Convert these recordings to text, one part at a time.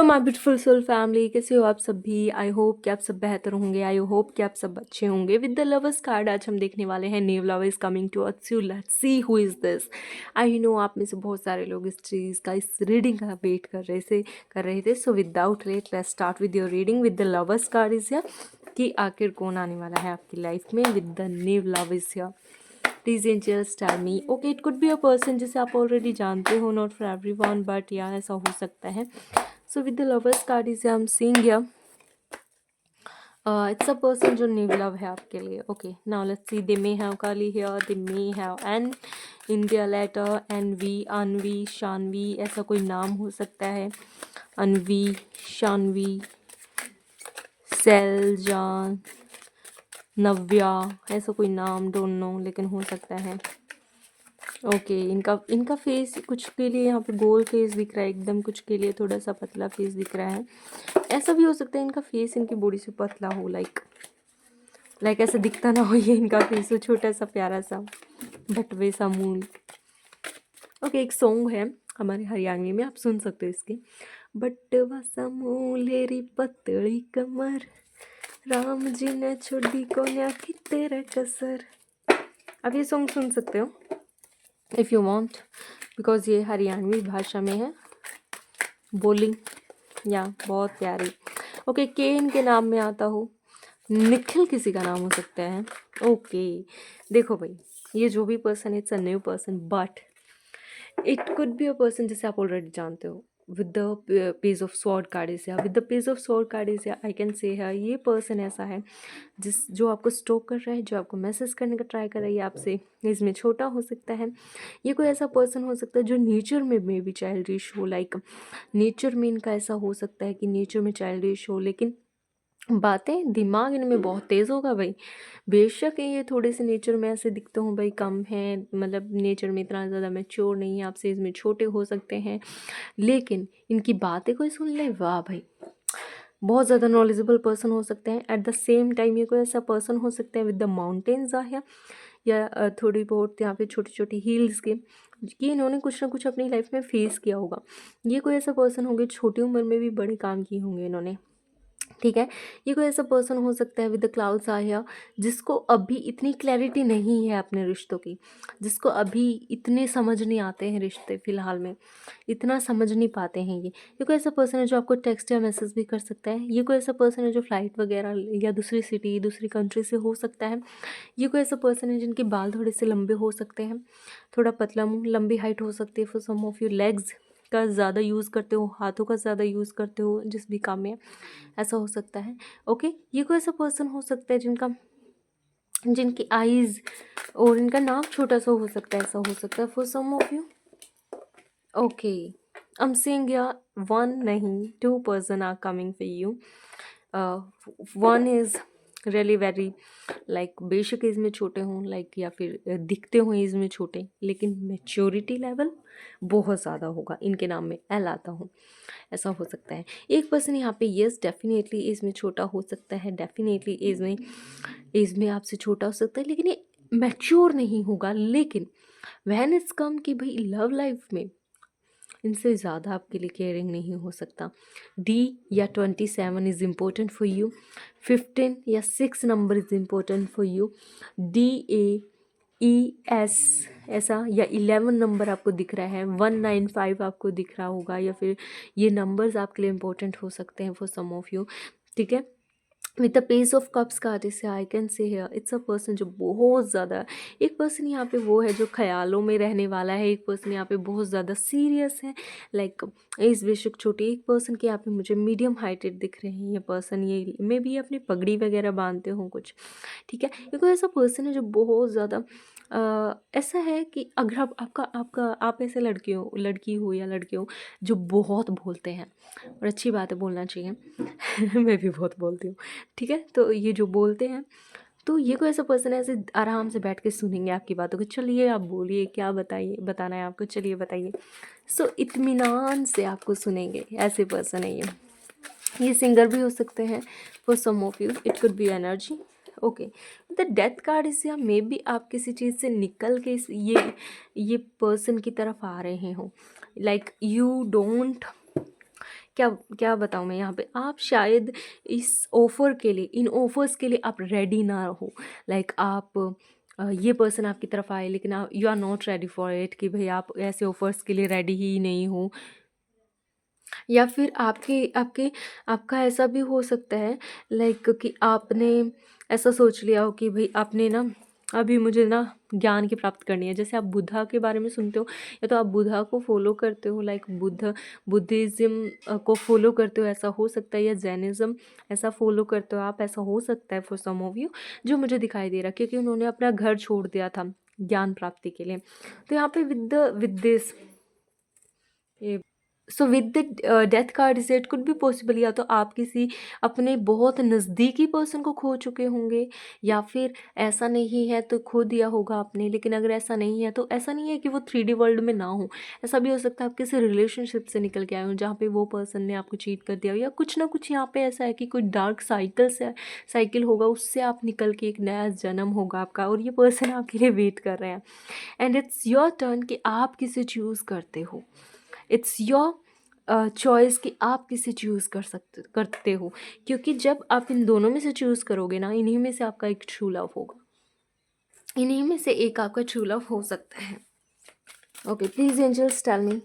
My beautiful soul family, कैसे हो आप सब भी। आई होप कि आप सब बेहतर होंगे। आई होप कि आप सब अच्छे होंगे। विद द लवर्स कार्ड आज हम देखने वाले हैं new love is coming to us you, let's see who is this. I know आप में से बहुत सारे लोग इस चीज़ का, इस रीडिंग का वेट कर रहे थे। So without late let's start with your reading. With the lovers card is here कि आखिर कौन आने वाला है आपकी लाइफ में with the new love is here. Please angels tell me. Okay, it could be a person जिसे आप ऑलरेडी जानते हो, नॉट फॉर एवरीवन बट या ऐसा हो सकता है। So with the lovers card is I am seeing here it's a person जो न्यू लव है आपके लिए। Okay, now let's see. They may have Kali here, they may have an India letter Envi, Anvi, Shanvi, ऐसा कोई नाम हो सकता है। अनवी, शानवी, सेलजान, नव्या, ऐसा कोई नाम, डोंट नो, लेकिन हो सकता है। ओके, इनका फेस कुछ के लिए यहाँ पे गोल फेस दिख रहा है एकदम, कुछ के लिए थोड़ा सा पतला फेस दिख रहा है। ऐसा भी हो सकता है इनका फेस इनकी बॉडी से पतला हो, लाइक ऐसा दिखता ना हो ये इनका फेस हो छोटा सा प्यारा सा, बट वैसा मूल। ओके, एक सॉन्ग है हमारे हरियाणवी में, आप सुन सकते हो इसके। बट वसा मूलेरी पतली कमर, राम जी ने छोड़ी कोन्या की तेरा कसर। अब ये सॉन्ग सुन सकते हो इफ़ यू वांट, बिकॉज ये हरियाणवी भाषा में है बोलिंग, या बहुत प्यारी। ओके, के इनके नाम में आता हो, निखिल किसी का नाम हो सकता है। ओके, देखो भाई, ये जो भी पर्सन है it's a new person, but it could be a person जिसे आप ऑलरेडी जानते हो। With the page of sword card is yeah, with the page of sword card is yeah, I can से है ये पर्सन ऐसा है जो आपको स्टॉक कर रहा है, जो आपको मैसेज करने का ट्राई कर रहा है आपसे। इसमें छोटा हो सकता है, ये कोई ऐसा पर्सन हो सकता है जो नेचर में भी चाइल्डिश हो, लाइक नेचर में इनका ऐसा हो सकता है कि नेचर में चाइल्डिश हो, लेकिन बातें दिमाग इनमें बहुत तेज़ होगा भाई। बेशक ये थोड़े से नेचर में ऐसे दिखते हो भाई, कम है, मतलब नेचर में इतना ज़्यादा मैच्योर नहीं है, आपसे इसमें छोटे हो सकते हैं, लेकिन इनकी बातें कोई सुन ले, वाह भाई, बहुत ज़्यादा नॉलेजेबल पर्सन हो सकते हैं। एट द सेम टाइम ये कोई ऐसा पर्सन हो सकता है विद द माउंटेन्स आहे, या थोड़ी बहुत यहाँ पे छोटी छोटी हिल्स के, कि इन्होंने कुछ ना कुछ अपनी लाइफ में फेस किया होगा। ये कोई ऐसा पर्सन होंगे, छोटी उम्र में भी बड़े काम किए होंगे इन्होंने, ठीक है। ये कोई ऐसा पर्सन हो सकता है विद द क्लाउड्स आया, जिसको अभी इतनी क्लैरिटी नहीं है अपने रिश्तों की, जिसको अभी इतने समझ नहीं आते हैं रिश्ते, फिलहाल में इतना समझ नहीं पाते हैं। ये कोई ऐसा पर्सन है जो आपको टेक्स्ट या मैसेज भी कर सकता है। ये कोई ऐसा पर्सन है जो फ्लाइट वगैरह या दूसरी सिटी, दूसरी कंट्री से हो सकता है। ये कोई ऐसा पर्सन है जिनके बाल थोड़े से लंबे हो सकते हैं, थोड़ा पतला मुंह, लंबी हाइट हो सकती है। For some of you legs का ज़्यादा यूज़ करते हो, हाथों का ज़्यादा यूज़ करते हो जिस भी काम में, ऐसा हो सकता है। ओके, ये कोई ऐसा पर्सन हो सकता है जिनकी आईज़ और इनका नाम छोटा सा हो सकता है, ऐसा हो सकता है for some of you. Okay, I am seeing या वन नहीं, two person are coming for you. One is really very, like बेशक एज में छोटे हों, लाइक या फिर दिखते हों एज में छोटे, लेकिन मेच्योरिटी लेवल बहुत ज़्यादा होगा। इनके नाम में एल आता हूँ, ऐसा हो सकता है। एक पर्सन यहाँ पे यस डेफिनेटली एज में छोटा हो सकता है, डेफिनेटली एज में आपसे छोटा हो सकता है, लेकिन ये मैच्योर नहीं होगा। लेकिन व्हेन इट्स कम कि भाई लव लाइफ में इनसे ज़्यादा आपके लिए केयरिंग नहीं हो सकता। डी या 27 इज़ इम्पोर्टेंट फॉर यू, 15 या 6 number is important for you, DAES ऐसा, या 11 नंबर आपको दिख रहा है, 195 आपको दिख रहा होगा, या फिर ये नंबर्स आपके लिए इम्पोर्टेंट हो सकते हैं फॉर सम ऑफ यू, ठीक है। With the page of cups card से I can say here it's a person जो बहुत ज़्यादा, एक पर्सन यहाँ पे वो है जो ख्यालों में रहने वाला है, एक पर्सन यहाँ पे बहुत ज़्यादा सीरियस है, लाइक इस बेशक छोटे। एक पर्सन के यहाँ पे मुझे मीडियम हाइटेड दिख रहे हैं ये पर्सन, ये मे भी अपनी पगड़ी वगैरह बांधते हों कुछ, ठीक है। ये कोई ऐसा पर्सन है जो बहुत ज़्यादा ऐसा है कि अगर आप ऐसे लड़की हो या लड़के हो जो बहुत बोलते हैं, और अच्छी बात है बोलना चाहिए मैं भी बहुत बोलती हूँ, ठीक है। तो ये जो बोलते हैं, तो ये कोई ऐसा पर्सन है ऐसे आराम से बैठ के सुनेंगे आपकी बातों को, चलिए आप बोलिए क्या बताना है आपको, चलिए बताइए। सो इत्मीनान से आपको सुनेंगे, ऐसे पर्सन है ये सिंगर भी हो सकते हैं for some of you, it could be energy. Okay, the death card is, या मे बी आप किसी चीज़ से निकल के ये पर्सन की तरफ आ रहे हो, लाइक क्या क्या बताऊँ मैं यहाँ पे, आप शायद इस ऑफ़र के लिए, इन ऑफ़र्स के लिए आप रेडी ना हो। लाइक आप ये पर्सन आपकी तरफ आए लेकिन आप you are not ready for it, कि भई आप ऐसे ऑफ़र्स के लिए रेडी ही नहीं हो। या फिर आपके आपके आपका ऐसा भी हो सकता है लाइक कि आपने ऐसा सोच लिया हो कि भाई आपने ना अभी मुझे ना ज्ञान की प्राप्त करनी है। जैसे आप बुद्धा के बारे में सुनते हो, या तो आप बुद्धा को फॉलो करते हो, लाइक बुद्धिज़्म को फॉलो करते हो, ऐसा हो सकता है, या जैनिज़्म ऐसा फॉलो करते हो आप, ऐसा हो सकता है फॉर सम ऑफ यू, जो मुझे दिखाई दे रहा है, क्योंकि उन्होंने अपना घर छोड़ दिया था ज्ञान प्राप्ति के लिए। तो यहाँ पे with this, so with the death card is it could be possible, या तो आप किसी अपने बहुत नज़दीकी पर्सन को खो चुके होंगे, या फिर ऐसा नहीं है तो खो दिया होगा आपने। लेकिन अगर ऐसा नहीं है तो ऐसा नहीं है कि वो 3D वर्ल्ड में ना हो, ऐसा भी हो सकता है आप किसी रिलेशनशिप से निकल के आए हो जहाँ पे वो पर्सन ने आपको चीट कर दिया हो, या कुछ ना कुछ यहाँ पे ऐसा है कि कोई डार्क साइकिल होगा, उससे आप निकल के एक नया जन्म होगा आपका, और ये पर्सन आपके लिए वेट कर रहे हैं। एंड इट्स योर टर्न कि आप किसे चूज़ करते हो। इट्स योर चॉइस कि आप किसे चूज़ करते हो, क्योंकि जब आप इन दोनों में से चूज़ करोगे ना, इन्हीं में से आपका एक ट्रू लव होगा, इन्हीं में से एक आपका ट्रू लव हो सकता है। Okay, please angels tell me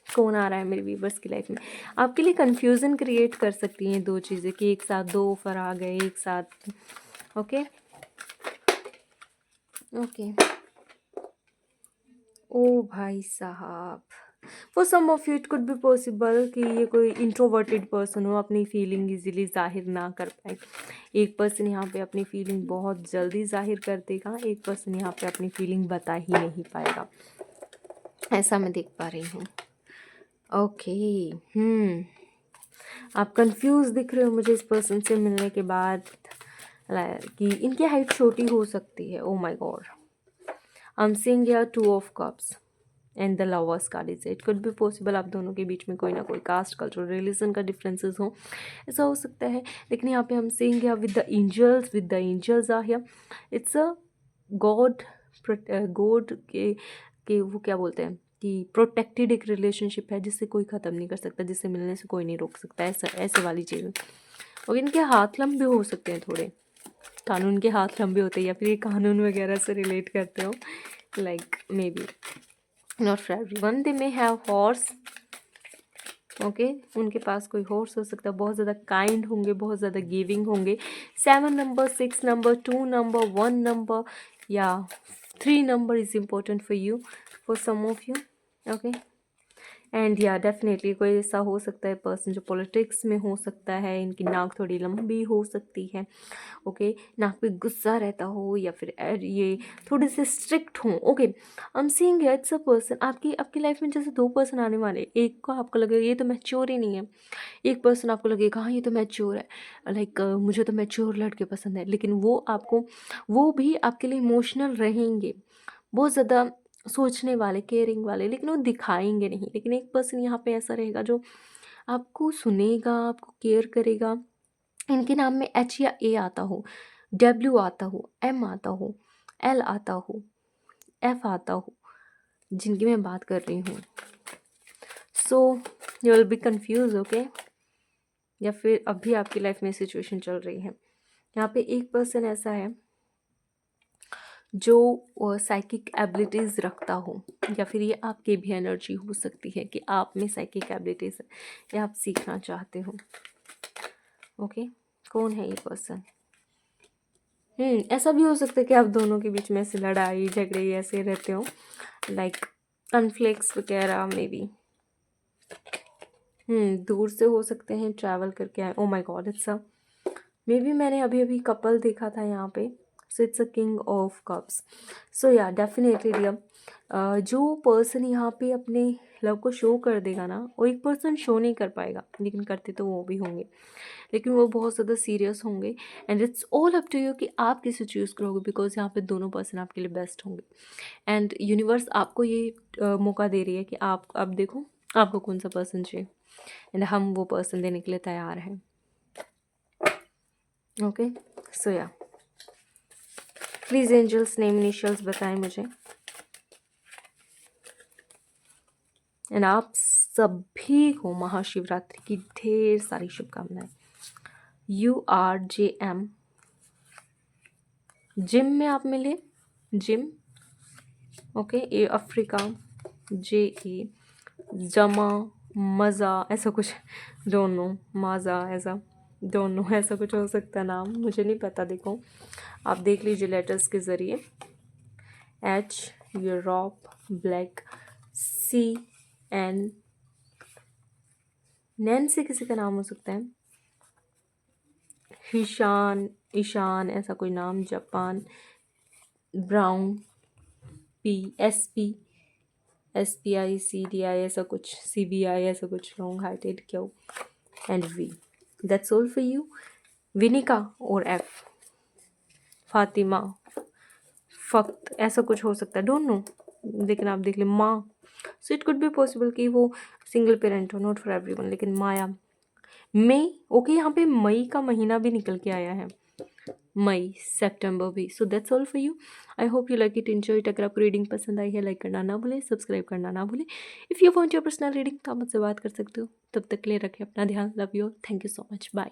कौन आ रहा है मेरे व्यूवर्स की लाइफ में। आपके लिए कन्फ्यूज़न क्रिएट कर सकती हैं दो चीज़ें, कि एक साथ दो ऑफर आ गए एक साथ। ओके ओके, ओ भाई साहब, for some of you it could be possible कि ये कोई इंट्रोवर्टेड पर्सन हो, अपनी फीलिंग इजीली जाहिर ना कर पाए। एक पर्सन यहाँ पे अपनी फीलिंग बहुत जल्दी जाहिर कर देगा, एक पर्सन यहाँ पे अपनी फीलिंग बता ही नहीं पाएगा, ऐसा मैं देख पा रही हूँ। ओके, आप कंफ्यूज दिख रहे हो मुझे इस पर्सन से मिलने के बाद, कि इनकी हाइट छोटी हो सकती है। Oh my god, I am seeing here 2 of cups and the lovers card is it could be possible आप दोनों के बीच में कोई ना कोई कास्ट कल्चर रिलीजन का डिफरेंसेस हो, ऐसा हो सकता है। लेकिन यहाँ पे हम seeing here with the angels are here. It's a god, god के वो क्या बोलते हैं कि प्रोटेक्टेड एक रिलेशनशिप है, जिससे कोई ख़त्म नहीं कर सकता, जिससे मिलने से कोई नहीं रोक सकता, ऐसा ऐसे वाली चीज़ें। और इनके हाथ लंबे हो सकते हैं थोड़े, कानून के हाथ लंबे होते हैं, या फिर ये कानून वगैरह से रिलेट करते हो, like may be not for everyone, they may have horse. Okay, उनके पास कोई हॉर्स हो सकता है, बहुत ज़्यादा काइंड होंगे, बहुत ज़्यादा गिविंग होंगे। 7 नंबर, 6 नंबर, 2 नंबर, 1 नंबर या 3 number is important for you, for some of you. Okay, and या डेफिनेटली कोई ऐसा हो सकता है पर्सन जो पॉलिटिक्स में हो सकता है, इनकी नाक थोड़ी लंबी हो सकती है। ओके, नाक पे गुस्सा रहता हो, या फिर ये थोड़े से स्ट्रिक्ट हों। Okay, I am seeing it's a person, आपकी आपकी लाइफ में जैसे 2 पर्सन आने वाले, एक को आपको लगेगा ये तो मैच्योर ही नहीं है, एक पर्सन आपको लगेगा हाँ ये तो मैच्योर है, लाइक मुझे तो मैच्योर लड़के पसंद है, लेकिन वो भी आपके लिए इमोशनल रहेंगे, बहुत ज़्यादा सोचने वाले, केयरिंग वाले, लेकिन वो दिखाएंगे नहीं। लेकिन एक पर्सन यहाँ पे ऐसा रहेगा जो आपको सुनेगा, आपको केयर करेगा। इनके नाम में एच या ए आता हो, डब्ल्यू आता हो, एम आता हो, एल आता हो, एफ आता हो, जिनकी मैं बात कर रही हूँ। So you will be confuse. Okay, या फिर अभी आपकी लाइफ में सिचुएशन चल रही है, यहाँ पे एक पर्सन ऐसा है जो साइकिक एबिलिटीज़ रखता हो, या फिर ये आपकी भी एनर्जी हो सकती है कि आप में साइकिक एबिलिटीज़ है, या आप सीखना चाहते हो। ओके, कौन है ये पर्सन? ऐसा भी हो सकता है कि आप दोनों के बीच में ऐसे लड़ाई झगड़े ऐसे रहते हो, लाइक कॉन्फ्लिक्ट्स वगैरह मे बी। दूर से हो सकते हैं, ट्रैवल करके आए। Oh my god, it's a maybe मैंने अभी अभी कपल देखा था यहाँ पे। So it's a king of cups. So yeah definitely dear, जो पर्सन यहाँ पे अपने लव को शो कर देगा ना, वो एक पर्सन शो नहीं कर पाएगा, लेकिन करते तो वो भी होंगे, लेकिन वो बहुत ज़्यादा सीरियस होंगे। And it's all up to you कि आप किसे चूज़ करोगे, बिकॉज यहाँ पे दोनों पर्सन आपके लिए बेस्ट होंगे। एंड यूनिवर्स आपको ये मौका दे रही है कि आप अब देखो आपको कौन सा पर्सन चाहिए, एंड हम वो पर्सन देने के लिए तैयार हैं। ओके, सो या प्लीज़ एंजल्स नेम इनिशियल्स बताएं मुझे, एंड आप सभी को महाशिवरात्रि की ढेर सारी शुभकामनाएं। URJM, जिम में आप मिले, gym. Okay, A Africa, JA, जमा, मज़ा, ऐसा कुछ, डोंट नो, माज़ा, ऐसा डोंट नो, ऐसा कुछ हो सकता है नाम, मुझे नहीं पता। देखो आप देख लीजिए लेटर्स के ज़रिए। H, यूरोप, ब्लैक, CN, नैन से किसी का नाम हो सकता है, ईशान, ईशान, ऐसा कोई नाम, जापान, ब्राउन, SPICDI, ऐसा कुछ, CBI, ऐसा कुछ, लॉन्ग हार्टेड, क्यों, and V। That's all for you. Vinika और F, फातिमा, फक्त, ऐसा कुछ हो सकता है, डोंट नो, लेकिन आप देख लें, माँ। So it could be possible कि वो सिंगल पेरेंट हो, नॉट फॉर एवरीवन, लेकिन माया, मई। ओके, यहाँ पे मई का महीना भी निकल के आया है, मई, सितंबर भी। So that's all for you. I hope you like it, enjoy it. अगर आपको रीडिंग पसंद आई है, लाइक करना ना भूलें, सब्सक्राइब करना ना भूलें। If you want your personal reading तो आप मुझसे बात कर सकते हो। तब तक के लिए रखें अपना ध्यान। Love you, thank you so much, bye.